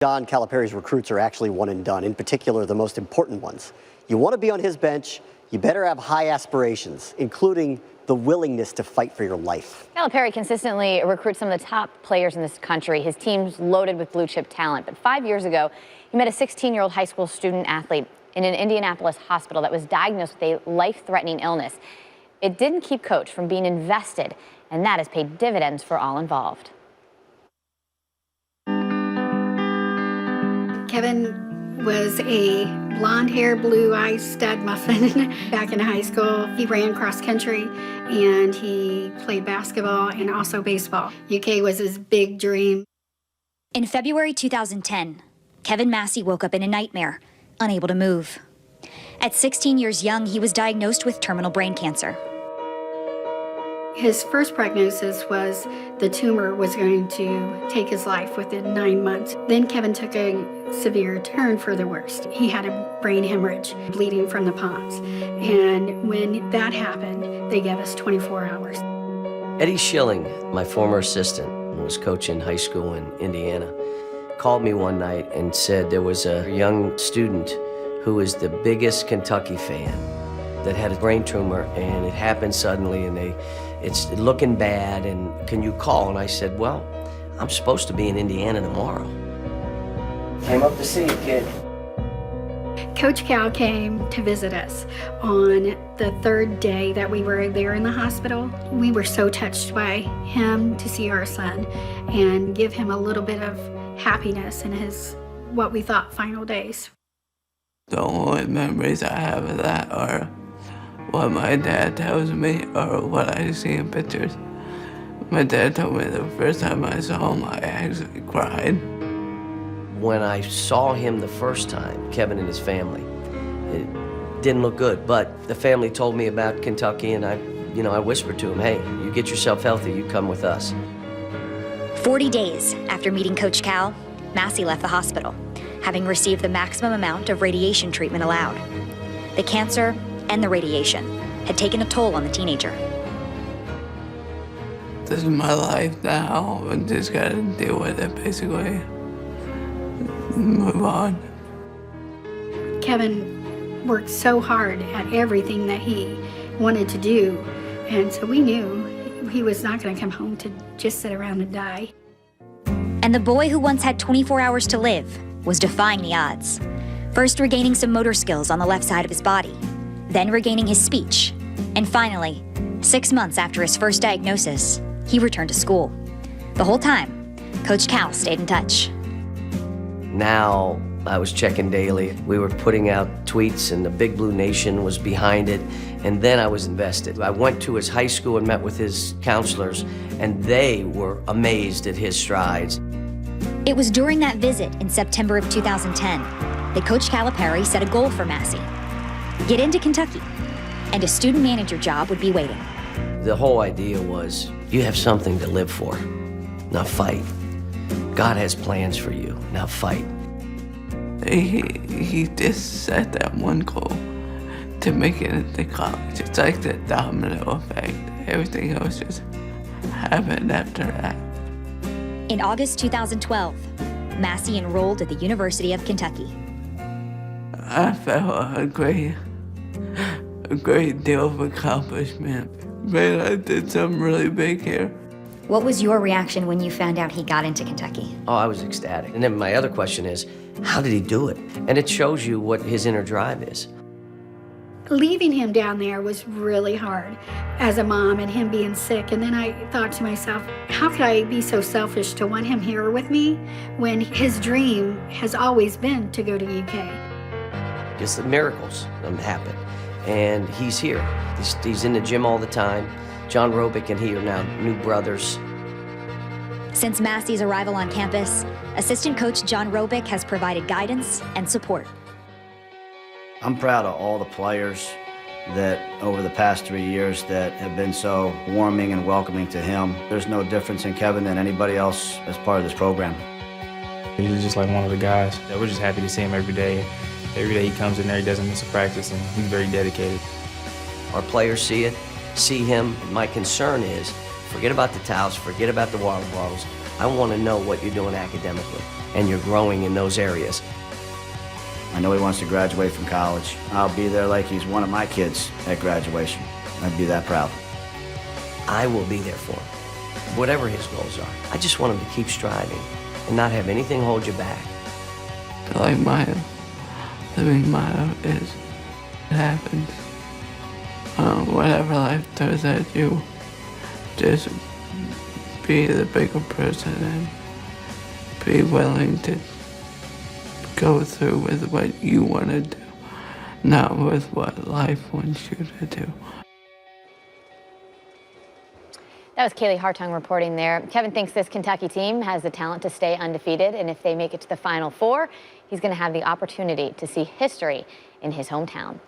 John Calipari's recruits are actually one and done, in particular the most important ones. You want to be on his bench, you better have high aspirations, including the willingness to fight for your life. Calipari consistently recruits some of the top players in this country. His team's loaded with blue chip talent. But 5 years ago, he met a 16-year-old high school student athlete in an Indianapolis hospital that was diagnosed with a life-threatening illness. It didn't keep Coach from being invested, and that has paid dividends for all involved. Kevin was a blonde-haired, blue-eyed stud muffin back in high school. He ran cross country and he played basketball and also baseball. UK was his big dream. In February 2010, Kevin Massey woke up in a nightmare, unable to move. At 16 years young, he was diagnosed with terminal brain cancer. His first prognosis was the tumor was going to take his life within 9 months. Then Kevin took a severe turn for the worst. He had a brain hemorrhage, bleeding from the palms. And when that happened, they gave us 24 hours. Eddie Schilling, my former assistant, who was coaching high school in Indiana, called me one night and said there was a young student who was the biggest Kentucky fan that had a brain tumor, and it happened suddenly, and it's looking bad, and can you call? And I said, well, I'm supposed to be in Indiana tomorrow. Came up to see you, kid. Coach Cal came to visit us on the third day that we were there in the hospital. We were so touched by him to see our son and give him a little bit of happiness in his, what we thought, final days. The only memories I have of that are what my dad tells me or what I see in pictures. My dad told me the first time I saw him, I actually cried. When I saw him the first time, Kevin and his family, it didn't look good, but the family told me about Kentucky, and I whispered to him, hey, you get yourself healthy, you come with us. 40 days after meeting Coach Cal, Massey left the hospital, having received the maximum amount of radiation treatment allowed. The cancer and the radiation had taken a toll on the teenager. This is my life now, I just gotta deal with it, basically. Move on. Kevin worked so hard at everything that he wanted to do, and so we knew he was not going to come home to just sit around and die. And the boy who once had 24 hours to live was defying the odds, first regaining some motor skills on the left side of his body, then regaining his speech, and finally, 6 months after his first diagnosis, he returned to school. The whole time, Coach Cal stayed in touch. Now, I was checking daily. We were putting out tweets, and the Big Blue Nation was behind it, and then I was invested. I went to his high school and met with his counselors, and they were amazed at his strides. It was during that visit in September of 2010 that Coach Calipari set a goal for Massey: get into Kentucky, and a student manager job would be waiting. The whole idea was, you have something to live for. Now fight. God has plans for you. Now fight. He just set that one goal to make it into college. It's like the domino effect. Everything else just happened after that. In August 2012, Massey enrolled at the University of Kentucky. I felt a great deal of accomplishment. Man, I did something really big here. What was your reaction when you found out he got into Kentucky? Oh, I was ecstatic. And then my other question is, how did he do it? And it shows you what his inner drive is. Leaving him down there was really hard as a mom, and him being sick. And then I thought to myself, how could I be so selfish to want him here with me when his dream has always been to go to UK? Just the miracles happen. And he's here. He's in the gym all the time. John Robick and he are now new brothers. Since Massey's arrival on campus, assistant coach John Robick has provided guidance and support. I'm proud of all the players that over the past 3 years that have been so warming and welcoming to him. There's no difference in Kevin than anybody else as part of this program. He's just like one of the guys. We're just happy to see him every day. Every day he comes in there, he doesn't miss a practice, and he's very dedicated. Our players see him. My concern is, forget about the towels, forget about the water bottles. I want to know what you're doing academically, and you're growing in those areas. I know he wants to graduate from college. I'll be there like he's one of my kids at graduation. I'd be that proud. I will be there for him, whatever his goals are. I just want him to keep striving and not have anything hold you back. Like my living motto is, it happens. Whatever life throws at you, just be the bigger person and be willing to go through with what you want to do, not with what life wants you to do. That was Kaylee Hartung reporting there. Kevin thinks this Kentucky team has the talent to stay undefeated, and if they make it to the Final Four, he's going to have the opportunity to see history in his hometown.